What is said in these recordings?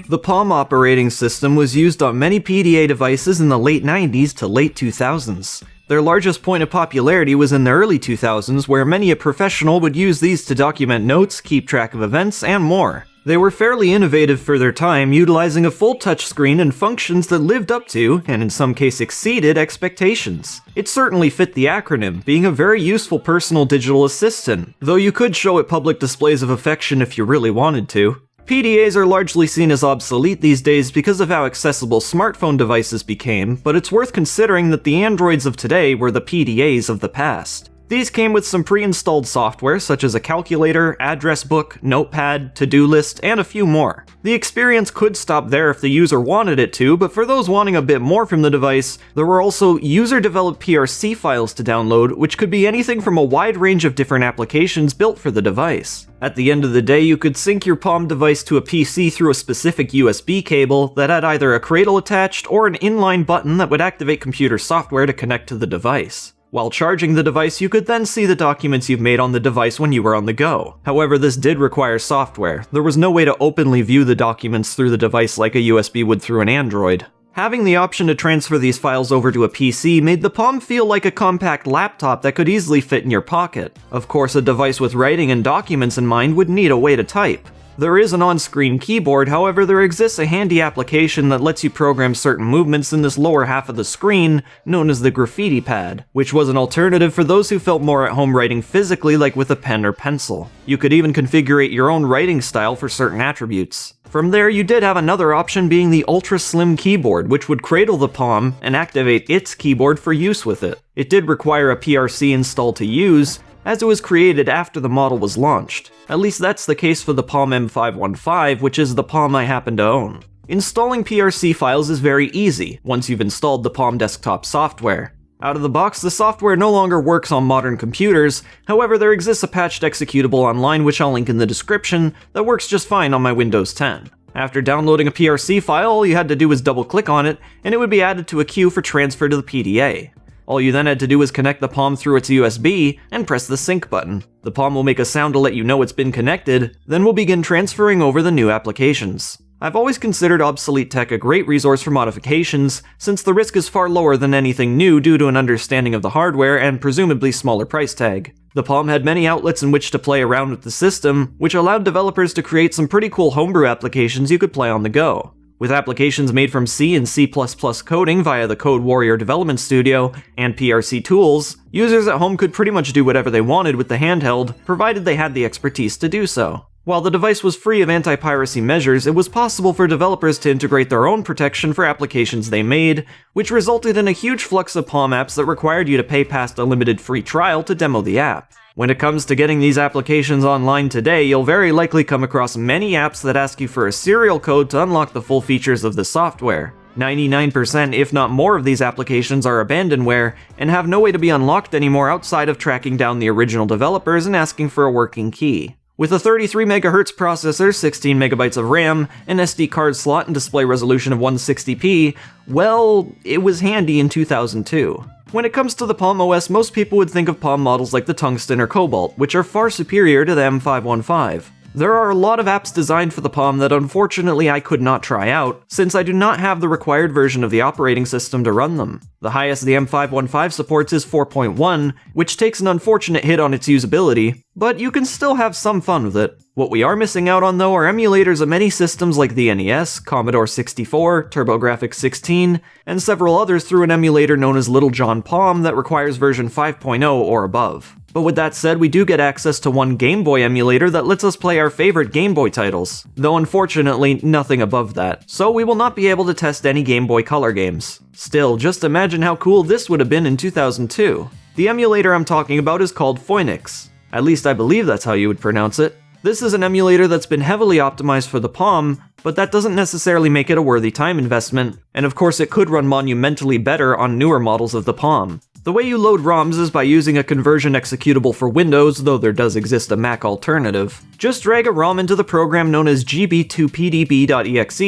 The Palm operating system was used on many PDA devices in the late 90s to late 2000s. Their largest point of popularity was in the early 2000s, where many a professional would use these to document notes, keep track of events, and more. They were fairly innovative for their time, utilizing a full touchscreen and functions that lived up to, and in some cases exceeded, expectations. It certainly fit the acronym, being a very useful personal digital assistant, though you could show it public displays of affection if you really wanted to. PDAs are largely seen as obsolete these days because of how accessible smartphone devices became, but it's worth considering that the Androids of today were the PDAs of the past. These came with some pre-installed software such as a calculator, address book, notepad, to-do list, and a few more. The experience could stop there if the user wanted it to, but for those wanting a bit more from the device, there were also user-developed PRC files to download, which could be anything from a wide range of different applications built for the device. At the end of the day, you could sync your Palm device to a PC through a specific USB cable that had either a cradle attached or an inline button that would activate computer software to connect to the device. While charging the device, you could then see the documents you've made on the device when you were on the go. However, this did require software. There was no way to openly view the documents through the device like a USB would through an Android. Having the option to transfer these files over to a PC made the Palm feel like a compact laptop that could easily fit in your pocket. Of course, a device with writing and documents in mind would need a way to type. There is an on-screen keyboard, however there exists a handy application that lets you program certain movements in this lower half of the screen, known as the graffiti pad, which was an alternative for those who felt more at home writing physically like with a pen or pencil. You could even configure your own writing style for certain attributes. From there, you did have another option being the ultra-slim keyboard, which would cradle the Palm and activate its keyboard for use with it. It did require a PRC install to use, as it was created after the model was launched. At least that's the case for the Palm M515, which is the Palm I happen to own. Installing PRC files is very easy, once you've installed the Palm desktop software. Out of the box, the software no longer works on modern computers, however there exists a patched executable online which I'll link in the description that works just fine on my Windows 10. After downloading a PRC file, all you had to do was double-click on it, and it would be added to a queue for transfer to the PDA. All you then had to do was connect the Palm through its USB and press the sync button. The Palm will make a sound to let you know it's been connected, then we'll begin transferring over the new applications. I've always considered obsolete tech a great resource for modifications, since the risk is far lower than anything new due to an understanding of the hardware and presumably smaller price tag. The Palm had many outlets in which to play around with the system, which allowed developers to create some pretty cool homebrew applications you could play on the go. With applications made from C and C++ coding via the Code Warrior Development Studio and PRC tools, users at home could pretty much do whatever they wanted with the handheld, provided they had the expertise to do so. While the device was free of anti-piracy measures, it was possible for developers to integrate their own protection for applications they made, which resulted in a huge flux of Palm apps that required you to pay past a limited free trial to demo the app. When it comes to getting these applications online today, you'll very likely come across many apps that ask you for a serial code to unlock the full features of the software. 99% if not more of these applications are abandonware and have no way to be unlocked anymore outside of tracking down the original developers and asking for a working key. With a 33 MHz processor, 16 MB of RAM, an SD card slot and display resolution of 160p, well, it was handy in 2002. When it comes to the Palm OS, most people would think of Palm models like the Tungsten or Cobalt, which are far superior to the M515. There are a lot of apps designed for the Palm that unfortunately I could not try out, since I do not have the required version of the operating system to run them. The highest the M515 supports is 4.1, which takes an unfortunate hit on its usability, but you can still have some fun with it. What we are missing out on though are emulators of many systems like the NES, Commodore 64, TurboGrafx 16, and several others through an emulator known as Little John Palm that requires version 5.0 or above. But with that said, we do get access to one Game Boy emulator that lets us play our favorite Game Boy titles, though unfortunately nothing above that, so we will not be able to test any Game Boy Color games. Still, just imagine how cool this would have been in 2002. The emulator I'm talking about is called Phoenix. At least I believe that's how you would pronounce it. This is an emulator that's been heavily optimized for the Palm, but that doesn't necessarily make it a worthy time investment, and of course it could run monumentally better on newer models of the Palm. The way you load ROMs is by using a conversion executable for Windows, though there does exist a Mac alternative. Just drag a ROM into the program known as gb2pdb.exe,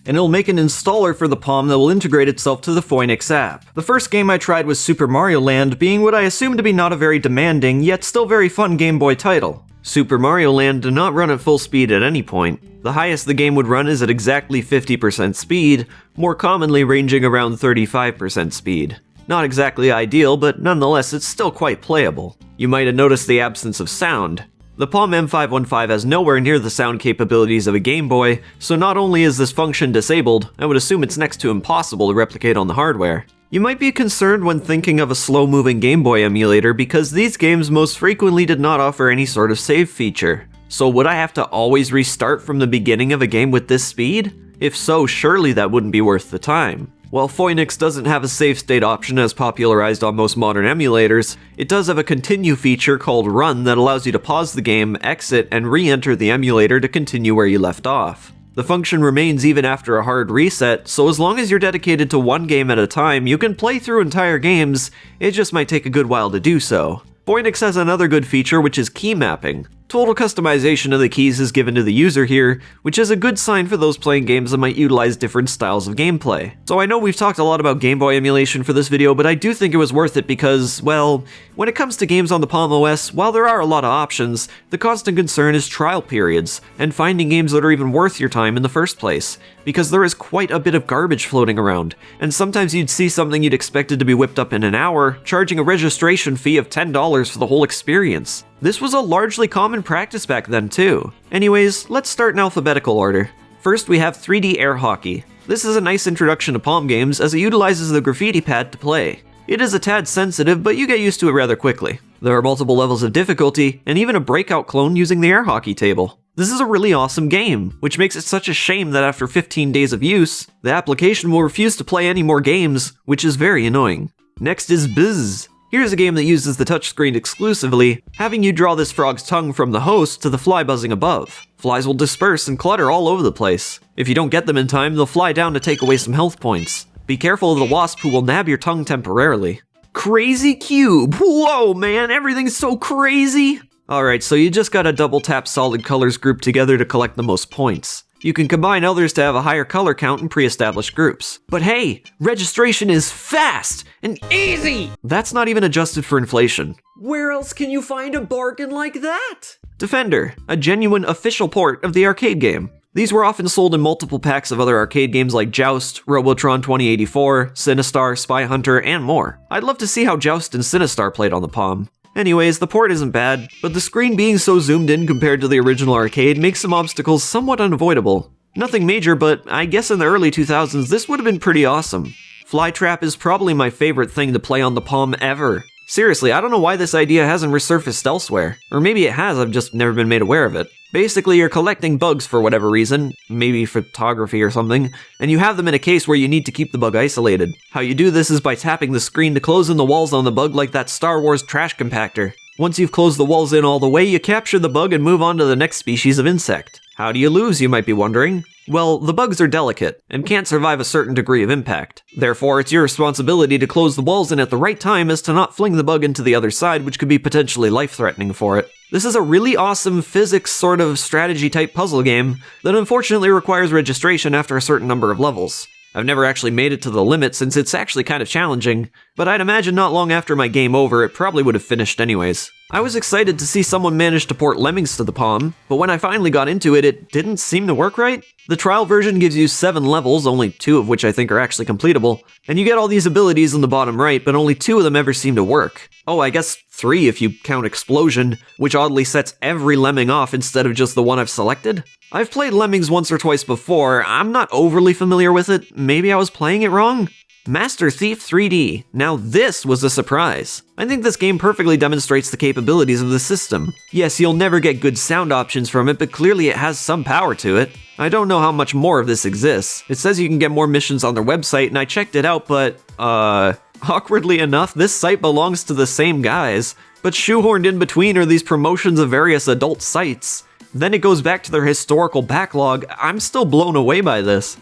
and it'll make an installer for the Palm that will integrate itself to the Phoenix app. The first game I tried was Super Mario Land, being what I assumed to be not a very demanding, yet still very fun Game Boy title. Super Mario Land did not run at full speed at any point. The highest the game would run is at exactly 50% speed, more commonly ranging around 35% speed. Not exactly ideal, but nonetheless it's still quite playable. You might have noticed the absence of sound. The Palm M515 has nowhere near the sound capabilities of a Game Boy, so not only is this function disabled, I would assume it's next to impossible to replicate on the hardware. You might be concerned when thinking of a slow-moving Game Boy emulator because these games most frequently did not offer any sort of save feature. So would I have to always restart from the beginning of a game with this speed? If so, surely that wouldn't be worth the time. While Phoenix doesn't have a save state option as popularized on most modern emulators, it does have a continue feature called Run that allows you to pause the game, exit, and re-enter the emulator to continue where you left off. The function remains even after a hard reset, so as long as you're dedicated to one game at a time, you can play through entire games, it just might take a good while to do so. Phoenix has another good feature, which is key mapping. Total customization of the keys is given to the user here, which is a good sign for those playing games that might utilize different styles of gameplay. So I know we've talked a lot about Game Boy emulation for this video, but I do think it was worth it because, well, when it comes to games on the Palm OS, while there are a lot of options, the constant concern is trial periods, and finding games that are even worth your time in the first place. Because there is quite a bit of garbage floating around, and sometimes you'd see something you'd expected to be whipped up in an hour, charging a registration fee of $10 for the whole experience. This was a largely common practice back then too. Anyways, let's start in alphabetical order. First we have 3D Air Hockey. This is a nice introduction to Palm games as it utilizes the graffiti pad to play. It is a tad sensitive, but you get used to it rather quickly. There are multiple levels of difficulty, and even a breakout clone using the air hockey table. This is a really awesome game, which makes it such a shame that after 15 days of use, the application will refuse to play any more games, which is very annoying. Next is Bzzz. Here's a game that uses the touchscreen exclusively, having you draw this frog's tongue from the host to the fly buzzing above. Flies will disperse and clutter all over the place. If you don't get them in time, they'll fly down to take away some health points. Be careful of the wasp who will nab your tongue temporarily. Crazy Cube! Whoa, man, everything's so crazy! Alright, so you just gotta double tap solid colors grouped together to collect the most points. You can combine others to have a higher color count in pre-established groups. But hey, registration is fast and easy! That's not even adjusted for inflation. Where else can you find a bargain like that? Defender, a genuine official port of the arcade game. These were often sold in multiple packs of other arcade games like Joust, Robotron 2084, Sinistar, Spy Hunter, and more. I'd love to see how Joust and Sinistar played on the Palm. Anyways, the port isn't bad, but the screen being so zoomed in compared to the original arcade makes some obstacles somewhat unavoidable. Nothing major, but I guess in the early 2000s this would have been pretty awesome. Flytrap is probably my favorite thing to play on the Palm ever. Seriously, I don't know why this idea hasn't resurfaced elsewhere. Or maybe it has, I've just never been made aware of it. Basically, you're collecting bugs for whatever reason, maybe photography or something, and you have them in a case where you need to keep the bug isolated. How you do this is by tapping the screen to close in the walls on the bug like that Star Wars trash compactor. Once you've closed the walls in all the way, you capture the bug and move on to the next species of insect. How do you lose, you might be wondering? Well, the bugs are delicate, and can't survive a certain degree of impact. Therefore, it's your responsibility to close the walls in at the right time as to not fling the bug into the other side, which could be potentially life-threatening for it. This is a really awesome physics sort of strategy-type puzzle game that unfortunately requires registration after a certain number of levels. I've never actually made it to the limit since it's actually kind of challenging, but I'd imagine not long after my game over it probably would have finished anyways. I was excited to see someone manage to port Lemmings to the Palm, but when I finally got into it, it didn't seem to work right. The trial version gives you 7 levels, only 2 of which I think are actually completable, and you get all these abilities in the bottom right, but only 2 of them ever seem to work. Oh, I guess 3 if you count Explosion, which oddly sets every Lemming off instead of just the one I've selected. I've played Lemmings once or twice before, I'm not overly familiar with it, maybe I was playing it wrong? Master Thief 3D. Now this was a surprise. I think this game perfectly demonstrates the capabilities of the system. Yes, you'll never get good sound options from it, but clearly it has some power to it. I don't know how much more of this exists. It says you can get more missions on their website, and I checked it out, but, awkwardly enough, this site belongs to the same guys, but shoehorned in between are these promotions of various adult sites. Then it goes back to their historical backlog. I'm still blown away by this.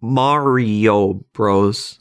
Mario Bros.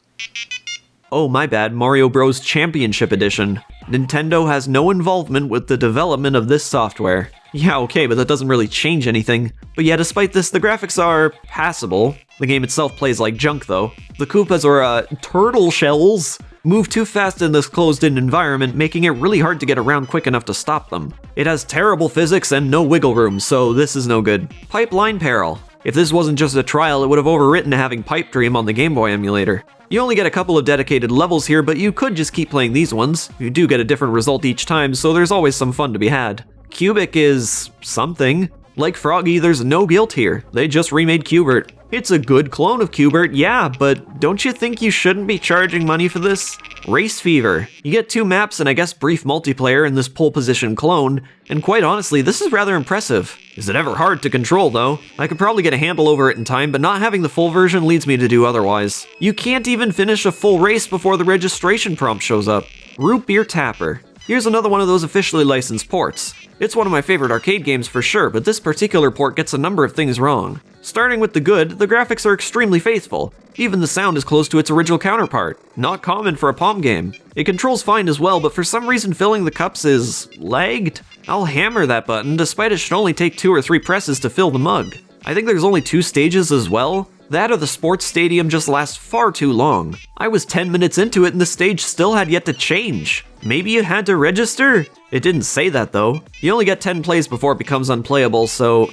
Oh, my bad, Mario Bros. Championship Edition. Nintendo has no involvement with the development of this software. Yeah, okay, but that doesn't really change anything. But yeah, despite this, the graphics are passable. The game itself plays like junk, though. The Koopas are, turtle shells. move too fast in this closed-in environment, making it really hard to get around quick enough to stop them. It has terrible physics and no wiggle room, so this is no good. Pipeline Peril. If this wasn't just a trial, it would have overwritten having Pipe Dream on the Game Boy emulator. You only get a couple of dedicated levels here, but you could just keep playing these ones. You do get a different result each time, so there's always some fun to be had. Qubic is something. Like Froggy, there's no guilt here. They just remade Q-Bert. It's a good clone of Q-Bert, yeah, but don't you think you shouldn't be charging money for this? Race Fever. You get 2 maps and I guess brief multiplayer in this pole position clone, and quite honestly, this is rather impressive. Is it ever hard to control though? I could probably get a handle over it in time, but not having the full version leads me to do otherwise. You can't even finish a full race before the registration prompt shows up. Root Beer Tapper. Here's another one of those officially licensed ports. It's one of my favorite arcade games for sure, but this particular port gets a number of things wrong. Starting with the good, the graphics are extremely faithful. Even the sound is close to its original counterpart. Not common for a Palm game. It controls fine as well, but for some reason filling the cups is lagged. I'll hammer that button, despite it should only take 2 or 3 presses to fill the mug. I think there's only 2 stages as well. That or the sports stadium just lasts far too long. I was 10 minutes into it and the stage still had yet to change. Maybe you had to register? It didn't say that though. You only get 10 plays before it becomes unplayable, so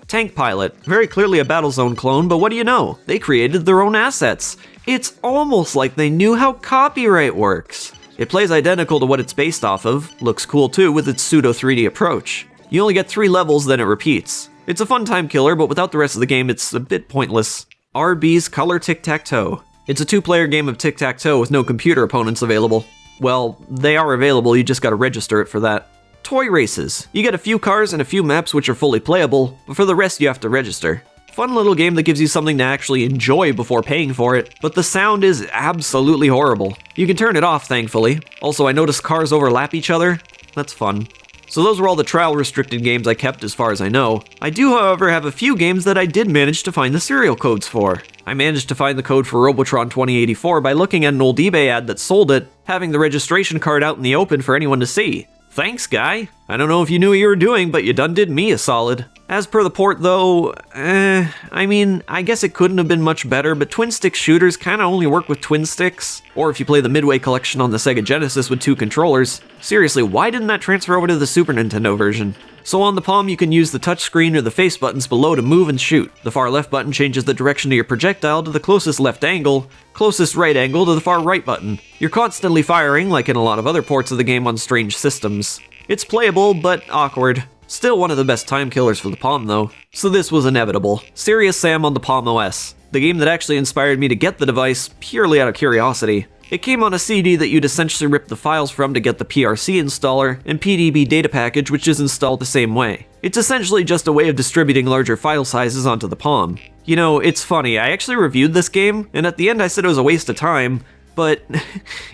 Tank Pilot. Very clearly a Battlezone clone, but what do you know? They created their own assets. It's almost like they knew how copyright works. It plays identical to what it's based off of. Looks cool too with its pseudo 3D approach. You only get 3 levels, then it repeats. It's a fun time killer, but without the rest of the game, it's a bit pointless. RB's Color Tic-Tac-Toe. It's a 2-player game of tic-tac-toe with no computer opponents available. Well, they are available, you just gotta register it for that. Toy Races. You get a few cars and a few maps which are fully playable, but for the rest you have to register. Fun little game that gives you something to actually enjoy before paying for it, but the sound is absolutely horrible. You can turn it off, thankfully. Also, I noticed cars overlap each other. That's fun. So those were all the trial-restricted games I kept as far as I know. I do, however, have a few games that I did manage to find the serial codes for. I managed to find the code for Robotron 2084 by looking at an old eBay ad that sold it, having the registration card out in the open for anyone to see. Thanks, guy! I don't know if you knew what you were doing, but you done did me a solid. As per the port though, I mean, I guess it couldn't have been much better, but twin-stick shooters kinda only work with twin sticks. Or if you play the Midway collection on the Sega Genesis with 2 controllers. Seriously, why didn't that transfer over to the Super Nintendo version? So on the Palm you can use the touchscreen or the face buttons below to move and shoot. The far left button changes the direction of your projectile to the closest left angle, closest right angle to the far right button. You're constantly firing, like in a lot of other ports of the game on strange systems. It's playable, but awkward. Still one of the best time killers for the Palm though. So this was inevitable. Serious Sam on the Palm OS. The game that actually inspired me to get the device purely out of curiosity. It came on a CD that you'd essentially rip the files from to get the PRC installer and PDB data package, which is installed the same way. It's essentially just a way of distributing larger file sizes onto the Palm. You know, it's funny, I actually reviewed this game, and at the end I said it was a waste of time, but,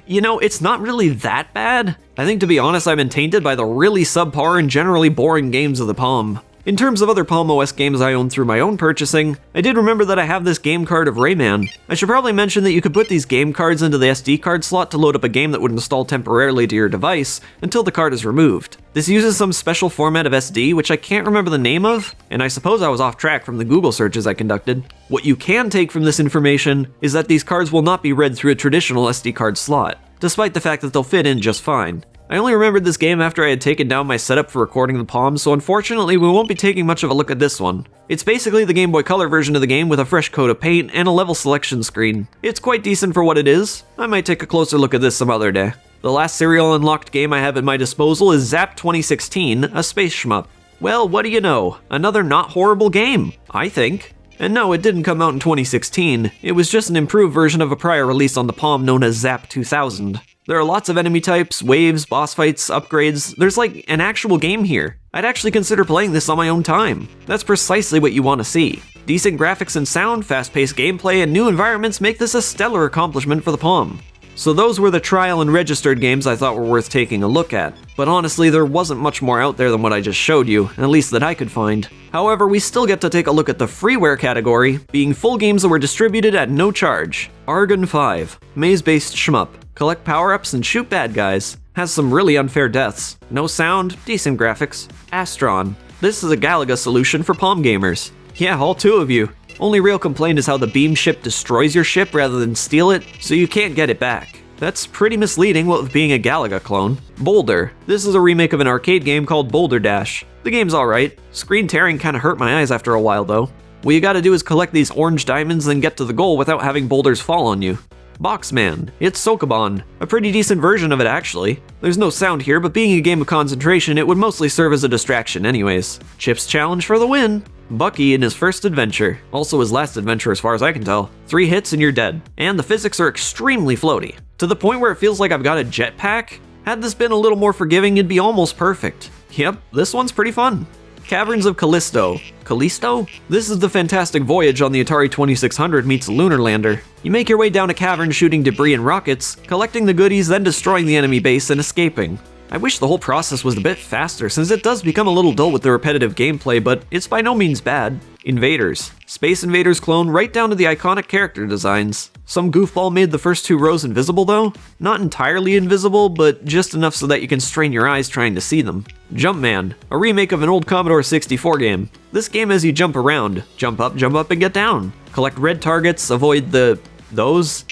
you know, it's not really that bad. I think to be honest, I've been tainted by the really subpar and generally boring games of the Palm. In terms of other Palm OS games I own through my own purchasing, I did remember that I have this game card of Rayman. I should probably mention that you could put these game cards into the SD card slot to load up a game that would install temporarily to your device until the card is removed. This uses some special format of SD, which I can't remember the name of, and I suppose I was off track from the Google searches I conducted. What you can take from this information is that these cards will not be read through a traditional SD card slot, despite the fact that they'll fit in just fine. I only remembered this game after I had taken down my setup for recording the Palm, so unfortunately we won't be taking much of a look at this one. It's basically the Game Boy Color version of the game with a fresh coat of paint and a level selection screen. It's quite decent for what it is. I might take a closer look at this some other day. The last serial unlocked game I have at my disposal is Zap 2016, a space shmup. Well, what do you know? Another not horrible game, I think. And no, it didn't come out in 2016. It was just an improved version of a prior release on the Palm known as Zap 2000. There are lots of enemy types, waves, boss fights, upgrades. There's like an actual game here. I'd actually consider playing this on my own time. That's precisely what you want to see. Decent graphics and sound, fast-paced gameplay, and new environments make this a stellar accomplishment for the Palm. So those were the trial and registered games I thought were worth taking a look at. But honestly, there wasn't much more out there than what I just showed you, at least that I could find. However, we still get to take a look at the freeware category, being full games that were distributed at no charge. Argon V, maze-based shmup. Collect power-ups and shoot bad guys. Has some really unfair deaths. No sound, decent graphics. Astron. This is a Galaga solution for Palm gamers. Yeah, all 2 of you. Only real complaint is how the beam ship destroys your ship rather than steal it, so you can't get it back. That's pretty misleading with being a Galaga clone. Boulder. This is a remake of an arcade game called Boulder Dash. The game's alright. Screen tearing kinda hurt my eyes after a while though. What you gotta do is collect these orange diamonds and get to the goal without having boulders fall on you. BoxMan. It's Sokoban. A pretty decent version of it actually. There's no sound here, but being a game of concentration, it would mostly serve as a distraction anyways. Chips challenge for the win. Bucky in his first adventure. Also his last adventure as far as I can tell. 3 hits and you're dead. And the physics are extremely floaty. To the point where it feels like I've got a jetpack. Had this been a little more forgiving, it'd be almost perfect. Yep, this one's pretty fun. Caverns of Kalisto. Kalisto? This is the fantastic voyage on the Atari 2600 meets Lunar Lander. You make your way down a cavern shooting debris and rockets, collecting the goodies, then destroying the enemy base and escaping. I wish the whole process was a bit faster since it does become a little dull with the repetitive gameplay, but it's by no means bad. Invaders. Space Invaders clone right down to the iconic character designs. Some goofball made the first 2 rows invisible though. Not entirely invisible, but just enough so that you can strain your eyes trying to see them. Jumpman. A remake of an old Commodore 64 game. This game has you jump around. Jump up, and get down. Collect red targets, avoid those.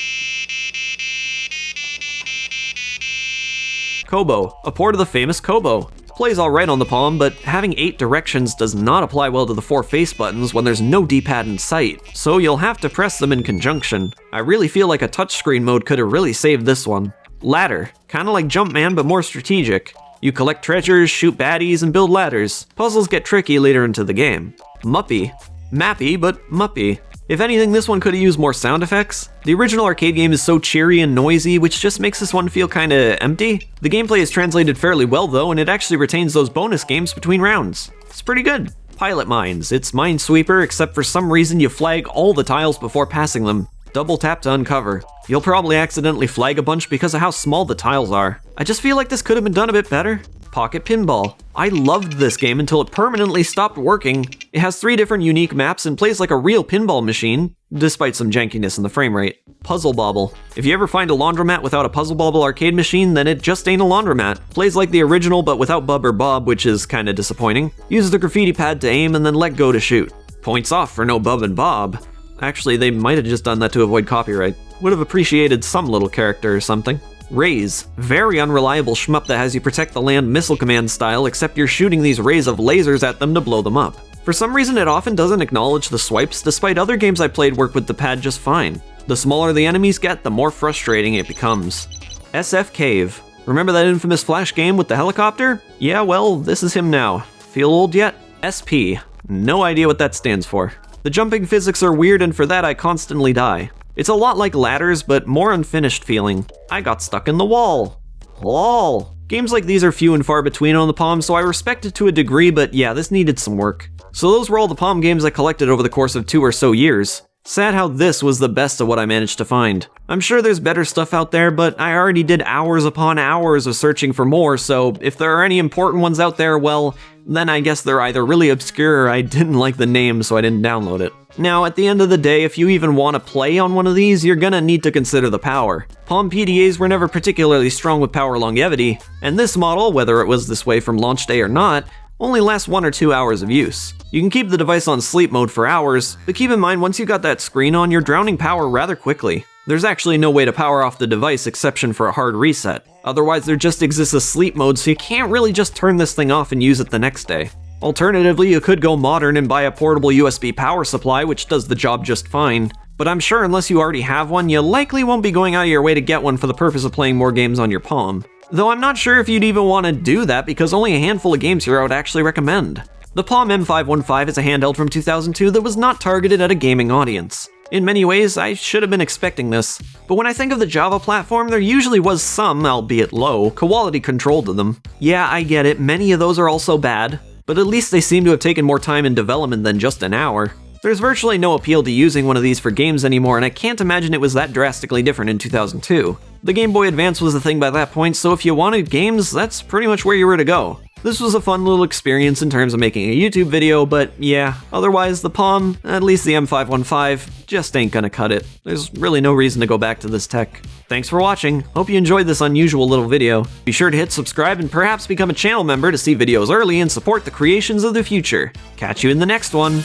KOBO. A port of the famous KOBO. Plays alright on the Palm, but having 8 directions does not apply well to the 4 face buttons when there's no D-pad in sight, so you'll have to press them in conjunction. I really feel like a touchscreen mode could have really saved this one. Ladder. Kinda like Jumpman, but more strategic. You collect treasures, shoot baddies, and build ladders. Puzzles get tricky later into the game. Muppy. Mappy, but Muppy. If anything, this one could have used more sound effects. The original arcade game is so cheery and noisy, which just makes this one feel kinda empty. The gameplay is translated fairly well though, and it actually retains those bonus games between rounds. It's pretty good. Pilot Mines. It's Minesweeper, except for some reason you flag all the tiles before passing them. Double tap to uncover. You'll probably accidentally flag a bunch because of how small the tiles are. I just feel like this could have been done a bit better. Pocket Pinball. I loved this game until it permanently stopped working. It has 3 different unique maps and plays like a real pinball machine, despite some jankiness in the frame rate. pBobble. If you ever find a laundromat without a pBobble arcade machine, then it just ain't a laundromat. Plays like the original but without Bub or Bob, which is kinda disappointing. Use the graffiti pad to aim and then let go to shoot. Points off for no Bub and Bob. Actually, they might have just done that to avoid copyright. Would have appreciated some little character or something. Rays. Very unreliable shmup that has you protect the land missile command style, except you're shooting these rays of lasers at them to blow them up. For some reason it often doesn't acknowledge the swipes, despite other games I played work with the pad just fine. The smaller the enemies get, the more frustrating it becomes. SFCave. Remember that infamous Flash game with the helicopter? Yeah, well, this is him now. Feel old yet? SP. No idea what that stands for. The jumping physics are weird, and for that I constantly die. It's a lot like ladders, but more unfinished feeling. I got stuck in the wall. LOL. Games like these are few and far between on the Palm, so I respect it to a degree, but yeah, this needed some work. So those were all the Palm games I collected over the course of 2 or so years. Sad how this was the best of what I managed to find. I'm sure there's better stuff out there, but I already did hours upon hours of searching for more, so if there are any important ones out there, well, then I guess they're either really obscure or I didn't like the name so I didn't download it. Now, at the end of the day, if you even want to play on one of these, you're gonna need to consider the power. Palm PDAs were never particularly strong with power longevity, and this model, whether it was this way from launch day or not, only lasts 1 or 2 hours of use. You can keep the device on sleep mode for hours, but keep in mind once you got that screen on, you're drowning power rather quickly. There's actually no way to power off the device exception for a hard reset. Otherwise there just exists a sleep mode, so you can't really just turn this thing off and use it the next day. Alternatively, you could go modern and buy a portable USB power supply, which does the job just fine. But I'm sure unless you already have one, you likely won't be going out of your way to get one for the purpose of playing more games on your Palm. Though I'm not sure if you'd even want to do that because only a handful of games here I would actually recommend. The Palm M515 is a handheld from 2002 that was not targeted at a gaming audience. In many ways, I should have been expecting this, but when I think of the Java platform, there usually was some, albeit low, quality control to them. Yeah, I get it, many of those are also bad, but at least they seem to have taken more time in development than just an hour. There's virtually no appeal to using one of these for games anymore, and I can't imagine it was that drastically different in 2002. The Game Boy Advance was the thing by that point, so if you wanted games, that's pretty much where you were to go. This was a fun little experience in terms of making a YouTube video, but yeah, otherwise the Palm, at least the M515, just ain't gonna cut it. There's really no reason to go back to this tech. Thanks for watching, hope you enjoyed this unusual little video. Be sure to hit subscribe and perhaps become a channel member to see videos early and support the creations of the future. Catch you in the next one!